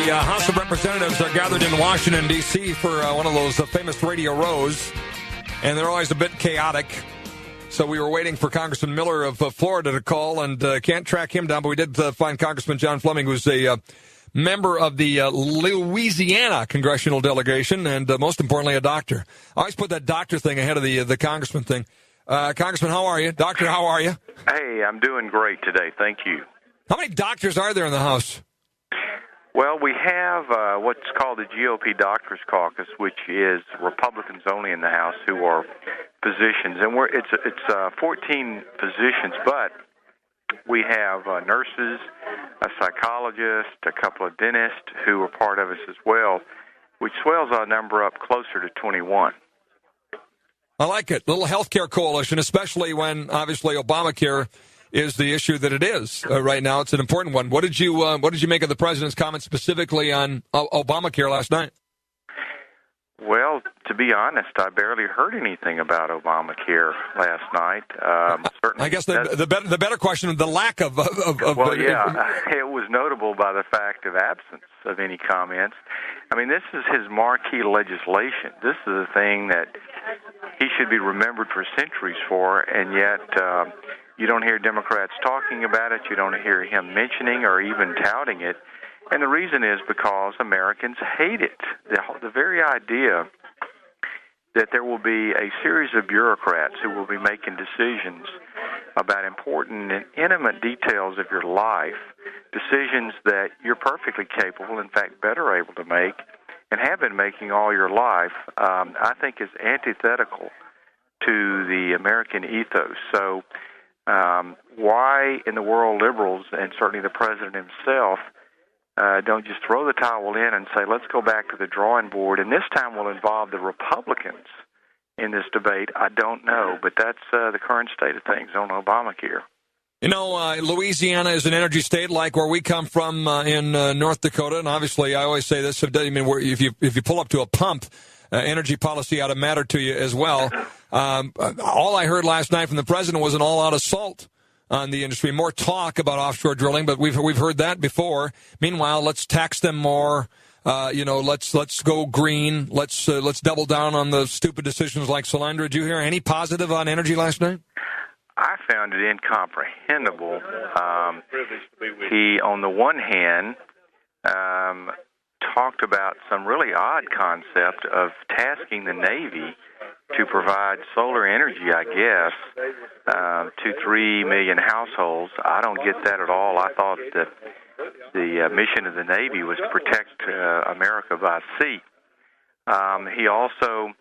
The House of Representatives are gathered in Washington, D.C. for one of those famous Radio Rows, and they're always a bit chaotic. So we were waiting for Congressman Miller of Florida to call, and can't track him down, but we did find Congressman John Fleming, who's a member of the Louisiana congressional delegation, and most importantly, a doctor. I always put that doctor thing ahead of the congressman thing. Congressman, how are you? Doctor, how are you? Hey, I'm doing great today. Thank you. How many doctors are there in the House? Well, we have what's called the GOP Doctors Caucus, which is Republicans only in the House who are physicians, and it's 14 physicians, but we have nurses, a psychologist, a couple of dentists who are part of us as well, which swells our number up closer to 21. I like it. Little healthcare coalition, especially when obviously Obamacare is the issue that it is right now. It's an important one. What did you make of the president's comments specifically on Obamacare last night? Well, to be honest, I barely heard anything about Obamacare last night. Certainly, I guess the better question is the lack of well, yeah, it was notable by the fact of absence of any comments. I mean, this is his marquee legislation. This is the thing that he should be remembered for centuries for, and yet you don't hear Democrats talking about it. You don't hear him mentioning or even touting it. And the reason is because Americans hate it. The very idea that there will be a series of bureaucrats who will be making decisions about important and intimate details of your life, decisions that you're perfectly capable, in fact, better able to make, and have been making all your life, I think is antithetical to the American ethos. So why in the world liberals, and certainly the president himself, don't just throw the towel in and say, let's go back to the drawing board, and this time we'll involve the Republicans in this debate? I don't know, but that's the current state of things on Obamacare. You know, Louisiana is an energy state like where we come from in North Dakota, and obviously I always say this, I mean, if you pull up to a pump, energy policy ought to matter to you as well. All I heard last night from the president was an all-out assault on the industry, more talk about offshore drilling, but we've heard that before. Meanwhile, let's tax them more. Let's go green. Let's double down on the stupid decisions like Solyndra. Did you hear any positive on energy last night? I found it incomprehensible. He, on the one hand, talked about some really odd concept of tasking the Navy to provide solar energy, I guess, to 3 million households. I don't get that at all. I thought that the mission of the Navy was to protect America by sea. He also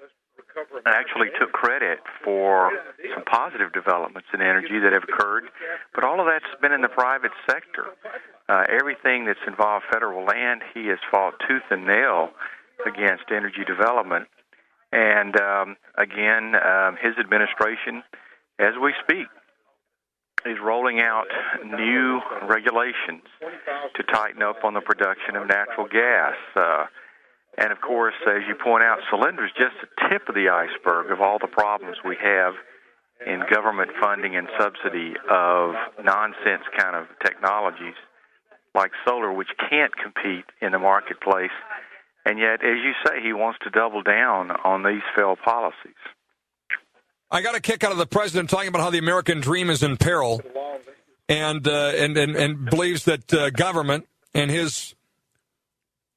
actually took credit for some positive developments in energy that have occurred, but all of that's been in the private sector. Everything that's involved federal land, he has fought tooth and nail against energy development. And again, his administration, as we speak, is rolling out new regulations to tighten up on the production of natural gas. And, of course, as you point out, Solyndra is just the tip of the iceberg of all the problems we have in government funding and subsidy of nonsense kind of technologies like solar, which can't compete in the marketplace. And yet, as you say, he wants to double down on these failed policies. I got a kick out of the president talking about how the American dream is in peril, and believes that government and his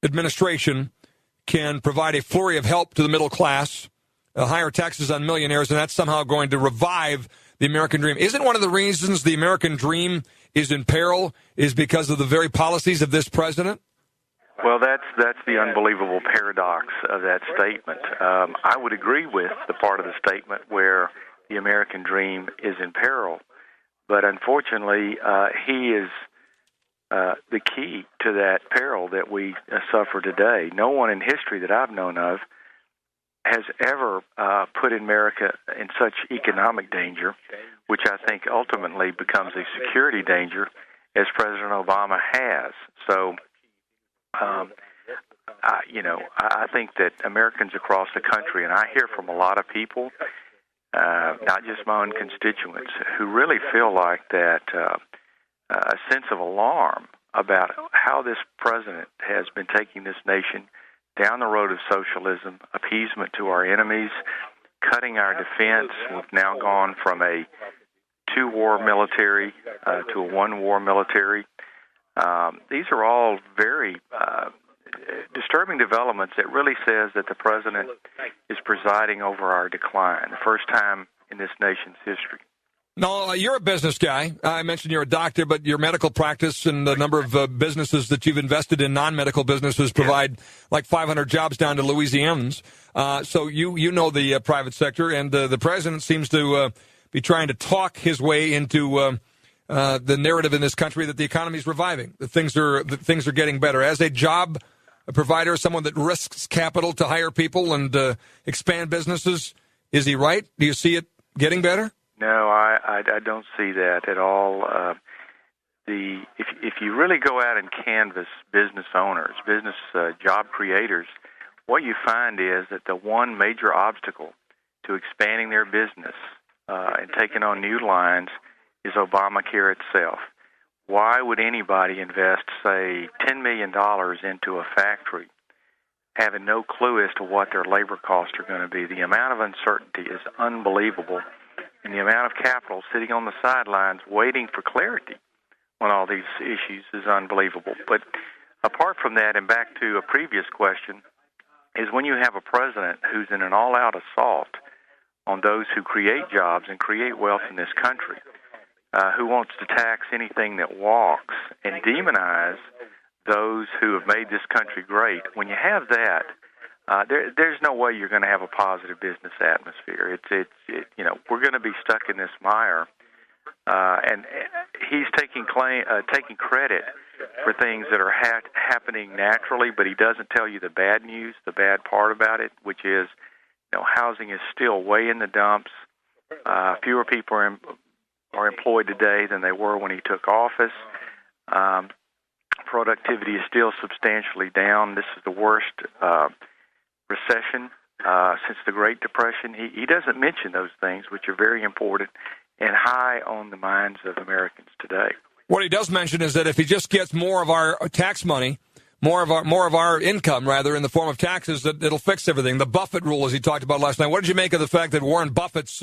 administration can provide a flurry of help to the middle class, higher taxes on millionaires, and that's somehow going to revive the American dream. Isn't one of the reasons the American dream is in peril is because of the very policies of this president? Well, that's the unbelievable paradox of that statement. I would agree with the part of the statement where the American dream is in peril, but unfortunately, he is the key to that peril that we suffer today. No one in history that I've known of has ever put America in such economic danger, which I think ultimately becomes a security danger, as President Obama has. So, I think that Americans across the country, and I hear from a lot of people, not just my own constituents, who really feel like that a sense of alarm about how this president has been taking this nation down the road of socialism, appeasement to our enemies, cutting our defense. We've now gone from a two-war military to a one-war military. These are all very disturbing developments that really says that the president is presiding over our decline, the first time in this nation's history. No, you're a business guy. I mentioned you're a doctor, but your medical practice and the number of businesses that you've invested in, non-medical businesses, provide like 500 jobs down to Louisianans. So you know the private sector, and the president seems to be trying to talk his way into the narrative in this country that the economy is reviving, that things are getting better. As a job provider, someone that risks capital to hire people and expand businesses, is he right? Do you see it getting better? No, I don't see that at all. If you really go out and canvass business owners, business job creators, what you find is that the one major obstacle to expanding their business and taking on new lines is Obamacare itself. Why would anybody invest, say, $10 million into a factory having no clue as to what their labor costs are going to be? The amount of uncertainty is unbelievable, and the amount of capital sitting on the sidelines waiting for clarity on all these issues is unbelievable. But apart from that, and back to a previous question, is when you have a president who's in an all-out assault on those who create jobs and create wealth in this country, who wants to tax anything that walks and demonize those who have made this country great. When you have that, there's no way you're going to have a positive business atmosphere. We're going to be stuck in this mire, and he's taking credit for things that are happening naturally, but he doesn't tell you the bad news, the bad part about it, which is, housing is still way in the dumps. Fewer people are employed today than they were when he took office. Productivity is still substantially down. This is the worst recession since the Great Depression. He doesn't mention those things, which are very important and high on the minds of Americans today. What he does mention is that if he just gets more of our tax money, more of our income, rather, in the form of taxes, that it'll fix everything. The Buffett rule, as he talked about last night. What did you make of the fact that Warren Buffett's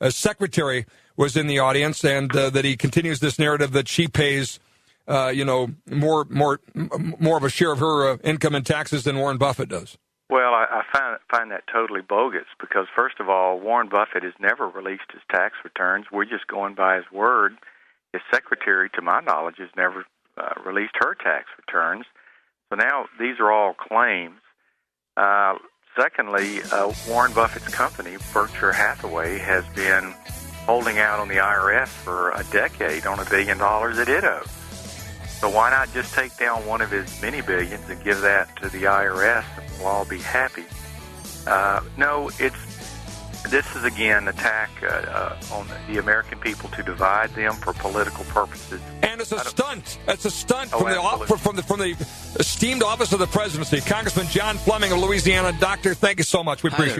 secretary was in the audience, and that he continues this narrative that she pays, more of a share of her income in taxes than Warren Buffett does? Well, I find that totally bogus because, first of all, Warren Buffett has never released his tax returns. We're just going by his word. His secretary, to my knowledge, has never released her tax returns. So now these are all claims. Secondly, Warren Buffett's company, Berkshire Hathaway, has been holding out on the IRS for a decade on $1 billion that it owes. So why not just take down one of his many billions and give that to the IRS and we'll all be happy? No, this is, again, an attack on the American people to divide them for political purposes. And it's a stunt. It's a stunt from the esteemed office of the presidency. Congressman John Fleming of Louisiana. Doctor, thank you so much. We appreciate it.